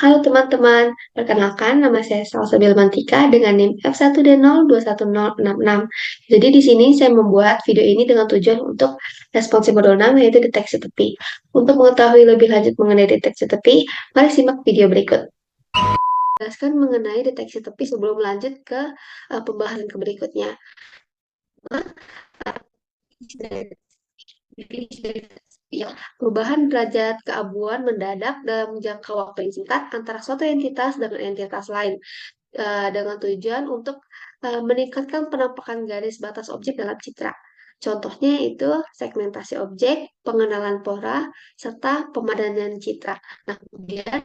Halo teman-teman, perkenalkan nama saya Salsa Bilmantika dengan NIM F1D021066. Jadi di sini saya membuat video ini dengan tujuan untuk responsif berwenang yaitu deteksi tepi. Untuk mengetahui lebih lanjut mengenai deteksi tepi, mari simak video berikut. Jelaskan mengenai deteksi tepi sebelum lanjut ke pembahasan ke berikutnya. Ya, perubahan derajat keabuan mendadak dalam jangka waktu yang singkat antara suatu entitas dengan entitas lain dengan tujuan untuk meningkatkan penampakan garis batas objek dalam citra. Contohnya itu segmentasi objek, pengenalan pora, serta pemadanan citra. Nah, kemudian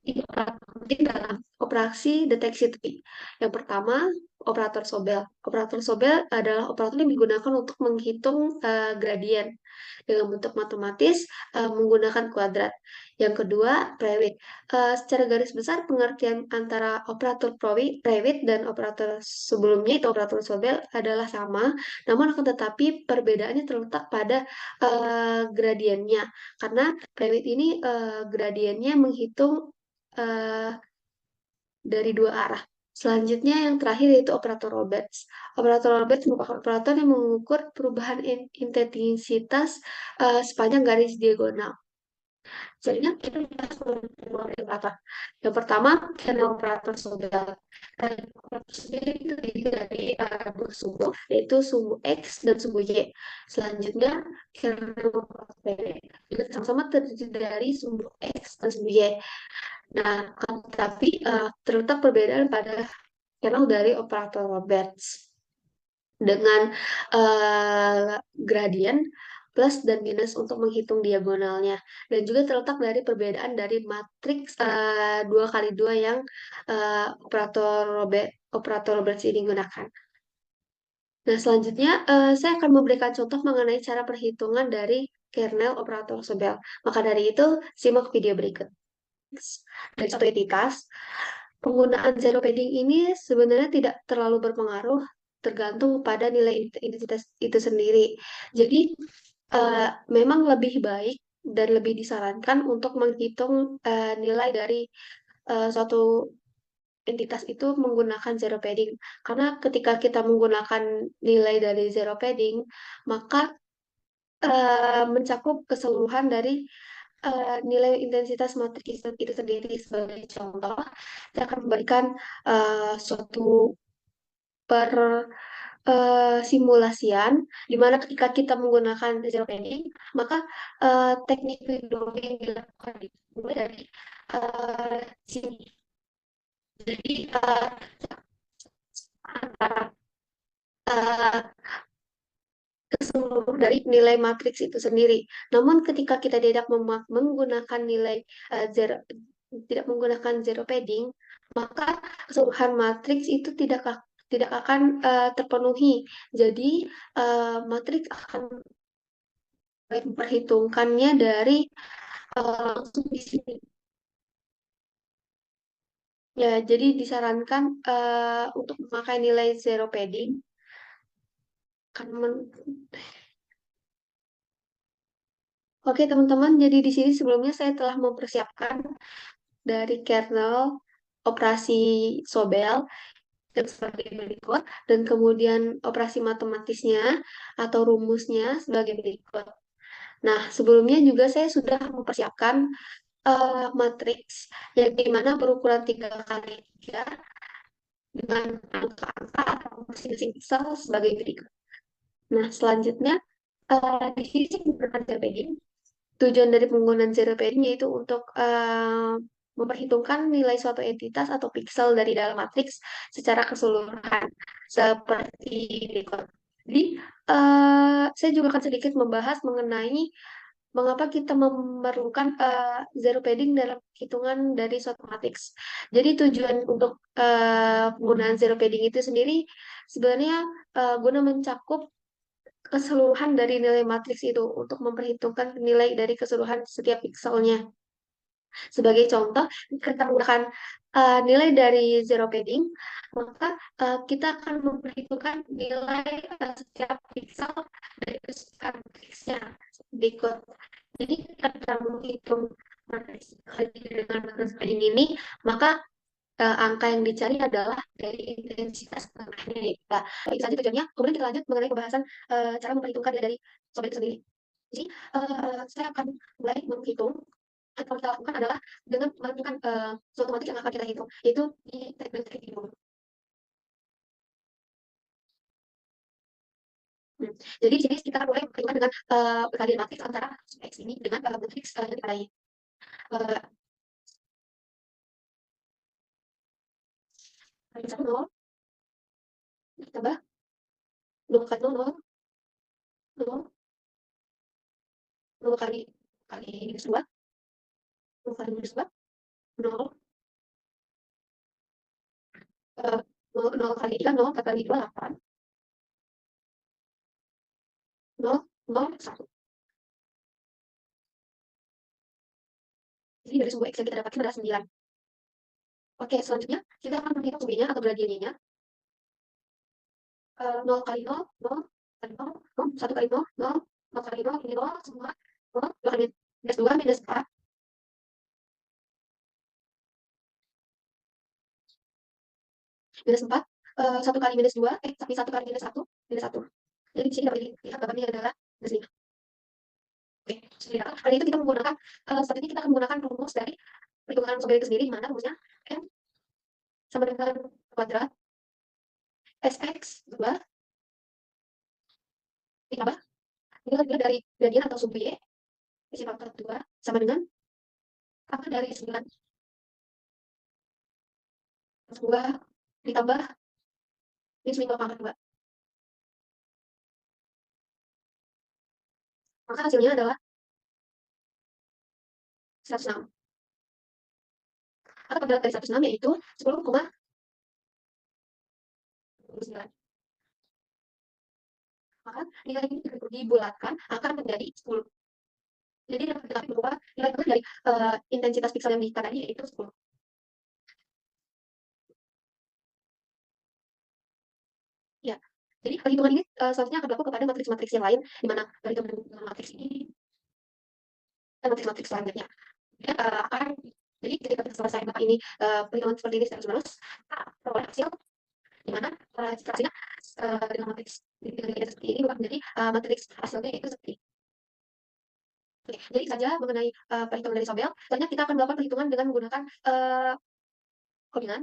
tiga operator penting dalam operasi deteksi tepi. Yang pertama, operator Sobel. Operator Sobel adalah operator yang digunakan untuk menghitung gradien dengan bentuk matematis menggunakan kuadrat. Yang kedua, Prewitt. Secara garis besar pengertian antara operator Prewitt dan operator sebelumnya itu operator Sobel adalah sama, namun akan tetapi perbedaannya terletak pada gradiennya. Karena Prewitt ini gradiennya menghitung uh, dari dua arah. Selanjutnya yang terakhir yaitu operator Roberts. Operator Roberts merupakan operator yang mengukur perubahan intensitas sepanjang garis diagonal. Jadinya kita bahas mengenai apa? Yang pertama, channel operator Sobel. Operator Sobel itu terdiri dari dua sumbu, yaitu sumbu X dan sumbu Y. Selanjutnya, channel operator P juga sama-sama terdiri dari sumbu X dan sumbu Y. Nah, tapi terletak perbedaan pada channel dari operator Roberts dengan gradien plus dan minus untuk menghitung diagonalnya, dan juga terletak dari perbedaan dari matriks 2 kali 2 yang operator Roberts ini gunakan. Nah, selanjutnya saya akan memberikan contoh mengenai cara perhitungan dari kernel operator Sobel. Maka dari itu, simak video berikut. Dari satu entitas, penggunaan zero padding ini sebenarnya tidak terlalu berpengaruh tergantung pada nilai identitas itu sendiri. Jadi memang lebih baik dan lebih disarankan untuk menghitung nilai dari suatu entitas itu menggunakan zero padding. Karena ketika kita menggunakan nilai dari zero padding, maka mencakup keseluruhan dari nilai intensitas matriks itu sendiri. Sebagai contoh, saya akan memberikan suatu per simulasian, di mana ketika kita menggunakan zero padding, maka teknik window yang dilakukan dimulai dari sini. Jadi antara uh, keseluruhan dari nilai matriks itu sendiri. Namun ketika kita tidak menggunakan nilai zero, tidak menggunakan zero padding, maka keseluruhan matriks itu tidak akan terpenuhi. Jadi matriks akan memperhitungkannya dari langsung di sini. Ya, jadi disarankan untuk memakai nilai zero padding. Oke teman-teman, jadi di sini sebelumnya saya telah mempersiapkan dari kernel operasi Sobel yang sebagai berikut, dan kemudian operasi matematisnya atau rumusnya sebagai berikut. Nah, sebelumnya juga saya sudah mempersiapkan matriks yang dimana berukuran 3 kali 3 dengan angka-angka atau masing-masing pixel sebagai berikut. Nah, selanjutnya di sini saya menggunakan zero padding. Tujuan dari penggunaan zero padding yaitu untuk memperhitungkan nilai suatu entitas atau pixel dari dalam matriks secara keseluruhan seperti berikut. Jadi, saya juga akan sedikit membahas mengenai mengapa kita memerlukan zero padding dalam hitungan dari suatu matriks. Jadi tujuan untuk penggunaan zero padding itu sendiri sebenarnya guna mencakup keseluruhan dari nilai matriks itu untuk memperhitungkan nilai dari keseluruhan setiap pikselnya. Sebagai contoh, kita menggunakan nilai dari zero padding, maka kita akan memperhitungkan nilai setiap piksel dari keseluruhan matriksnya berikut. Jadi kita menghitung dengan matriks padding ini, maka angka yang dicari adalah dari intensitas tanahnya ya. Nah, itu saja tujuannya. Kemudian kita lanjut mengenai pembahasan cara memperhitungkan ya dari sobat itu sendiri. Jadi saya akan mulai menghitung atau kita lakukan adalah dengan menentukan suatu matrik yang akan kita hitung, yaitu di segmen ini dulu. Jadi di sini kita akan mulai memperhitungkan dengan perkalian matriks antara X ini dengan matriks yang dipandai. Uh, Kali 1 0, ditambah 2 kali 0, 0, 0 kali minus 2, 0 kali minus 2, 0, 0 kali 3, 0, 4 kali 2, 8, 0, 0, 1. Jadi dari sumbu X yang kita dapatkan adalah 9. Oke, selanjutnya kita akan menghitung sumbunya atau gradiennya. 0 kali 0, 0 kali 0, 0, 1 kali 0, 0, 0 kali 0, ini 0, semua 0, 2 kali minus 2, minus 4, minus 4, 1 kali minus 2, tapi 1 kali minus 1, minus 1. Jadi di sini dapat dilihat gambarnya adalah minus 5. Oke, sudah. Kali itu kita menggunakan, saat ini kita akan menggunakan rumus dari perhitungan sobat itu sendiri, di mana rumusnya M sama dengan kuadrat Sx 2 ditambah nilai dari gradien atau sumbu Y isi pangkat 2 sama dengan akar dari 9 plus 2 ditambah minus 5 pangkat 2. Maka hasilnya adalah 106. Atau kuadrat dari 106 yaitu 10,9. Maka nilai ini dibulatkan akan menjadi 10. Jadi dapat diketahui bahwa nilai dari intensitas piksel yang ditandai yaitu 10. Ya, jadi perhitungan ini selanjutnya akan berlaku kepada matriks-matriks yang lain, di mana perhitungan matriks ini dan matriks-matriks selanjutnya. Ya, akan jadi ketika kita selesai ini perhitungan seperti ini secara terus, kita peroleh hasil di mana hasilnya dengan matriks seperti ini bukan menjadi matriks hasilnya itu seperti ini. Oke, jadi saja mengenai perhitungan dari Sobel. Selanjutnya kita akan melakukan perhitungan dengan menggunakan codingan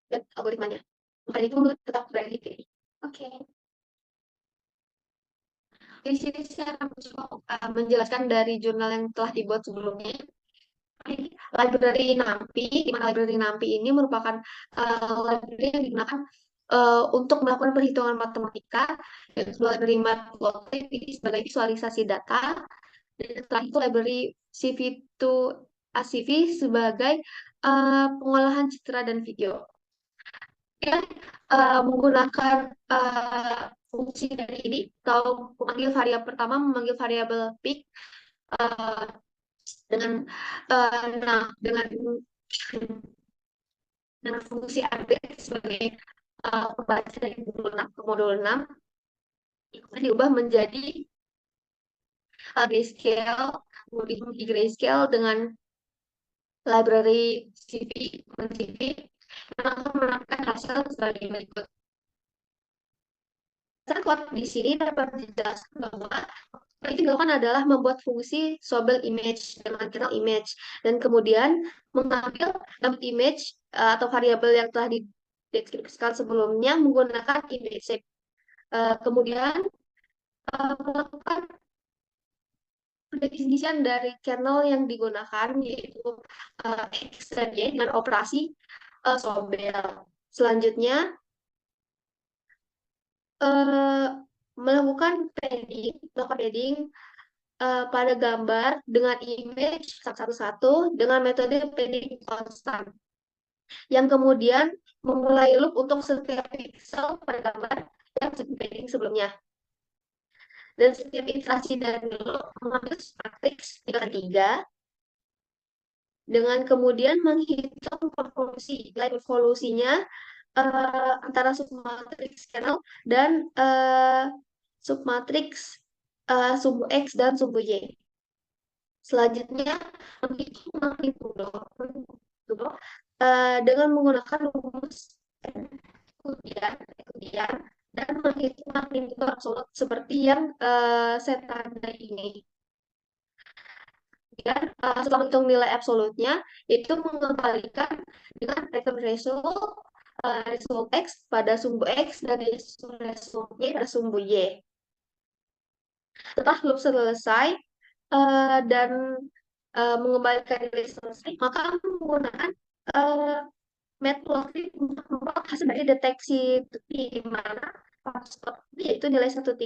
dan algoritmanya. Maka itu tetap berada di sini. Oke. Di sini saya akan mencoba menjelaskan dari jurnal yang telah dibuat sebelumnya. Ini library NumPy, di mana library NumPy ini merupakan library yang digunakan untuk melakukan perhitungan matematika, dan library Matplotlib ini sebagai visualisasi data, dan setelah itu library CV2ACV sebagai pengolahan citra dan video. Yang menggunakan fungsi dari ini, atau memanggil variabel pertama, memanggil variabel peak dengan dengan fungsi update sebagai pembaca dari modul 6 kemudian diubah menjadi grayscale, kemudian di grayscale dengan library CV yang akan menampilkan hasil sebagai berikut. Di sini dapat dijelaskan bahwa yang dilakukan adalah membuat fungsi Sobel image dengan kernel image, dan kemudian mengambil image atau variabel yang telah dideskripsikan sebelumnya menggunakan image shape. Kemudian melakukan pendefinisian dari kernel yang digunakan, yaitu X dan Y dengan operasi Sobel. Selanjutnya melakukan padding pada gambar dengan image satu-satu dengan metode padding konstan, yang kemudian memulai loop untuk setiap pixel pada gambar yang padding sebelumnya. Dan setiap iterasi dari loop mengambil matriks 3 dengan kemudian menghitung konvolusi, nilai evolusinya antara submatriks kernel dan submatriks sumbu X dan sumbu Y. Selanjutnya, menghitung magnitudo dengan menggunakan rumus kemudian dan menghitung magnitudo absolut seperti yang saya tanda ini. Dan setelah menghitung nilai absolutnya, itu mengembalikan dengan return result result X pada sumbu X dan result Y pada sumbu Y. Setelah loop selesai dan mengembalikan nilai selesai, maka menggunakan uh, metode untuk membuat hasil dari deteksi di mana yaitu nilai 131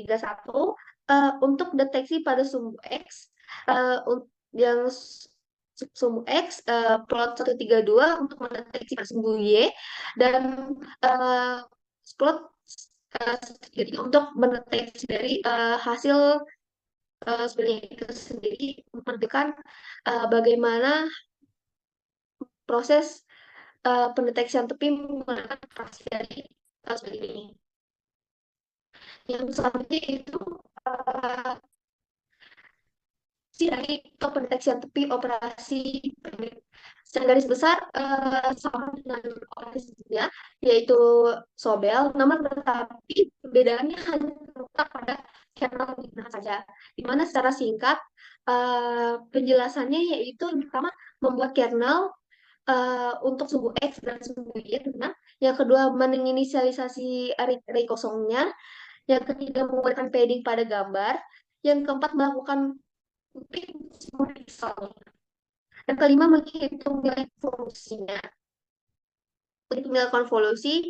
untuk deteksi pada sumbu X yang sumbu X plot 132 untuk mendeteksi pada sumbu Y dan plot jadi untuk mendeteksi dari hasil sebenarnya itu sendiri menunjukkan bagaimana proses pendeteksian tepi menggunakan operasi dari seperti ini. Yang selanjutnya itu uh, dari pendeteksian tepi operasi secara garis besar sama dengan operasinya yaitu Sobel, namun tetapi perbedaannya hanya terletak pada channel mana saja. Di mana secara singkat penjelasannya yaitu yang pertama membuat kernel untuk sumbu X dan sumbu Y, nah, yang kedua menginisialisasi array kosongnya, yang ketiga membuatkan padding pada gambar, yang keempat melakukan looping sumbu pixel, yang kelima menghitung nilai konvolusinya. Untuk nilai konvolusi,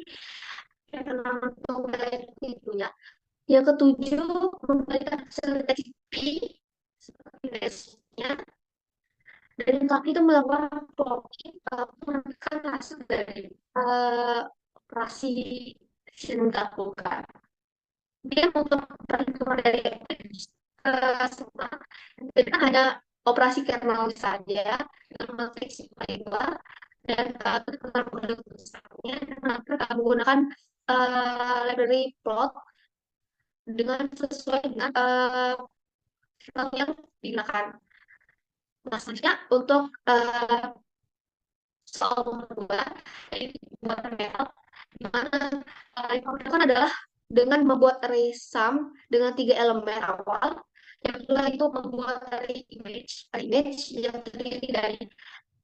yang keenam menghitung nilai itunya. Yang ketujuh memberikan hasil deteksi P seperti resnya, dan yang terakhir itu melakukan plotting menentukan hasil dari operasi yang dilakukan. Dia untuk perhitungan dari semua itu hanya operasi kernel saja dengan mendeteksi dua dan dengan produk besarnya dan menggunakan library plot dengan sesuai dengan yang digunakan. Nah, selanjutnya untuk soal nomor dua, yaitu buat panel, di mana yang diperlukan adalah dengan membuat array sum dengan 3 elemen awal, yang kedua itu membuat array image yang terdiri dari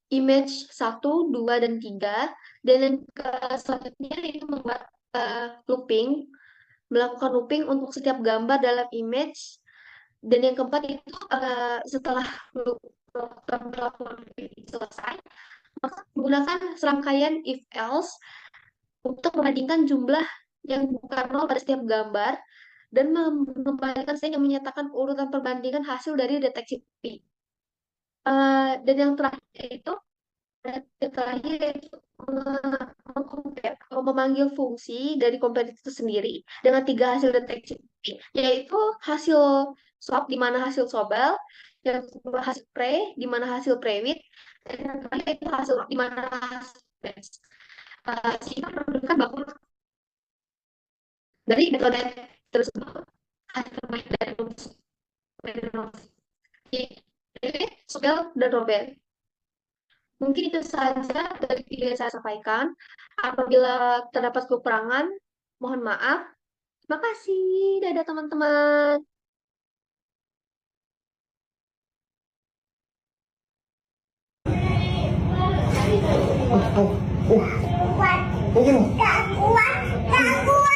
image 1, 2, dan 3, dan yang selanjutnya itu membuat melakukan looping untuk setiap gambar dalam image, dan yang keempat itu setelah melakukan looping selesai, maka menggunakan serangkaian if else untuk membandingkan jumlah yang bukan nol pada setiap gambar dan mengembalikan saya yang menyatakan urutan perbandingan hasil dari deteksi P. Dan yang terakhir itu memanggil fungsi dari kompetitor itu sendiri dengan 3 hasil deteksi, yaitu hasil swap di mana hasil sobel, yang kedua hasil pre di mana hasil prewit, dan yang terakhir itu hasil di mana hasil best. Sehingga menunjukkan bahwa dari metode tersebut hasil terbaik dari rumus sobel dan robel. Mungkin itu saja dari video yang saya sampaikan. Apabila terdapat kekurangan, mohon maaf. Terima kasih. Dadah teman-teman. Oh, oh, oh, oh, gini. Gak kuat, gak kuat.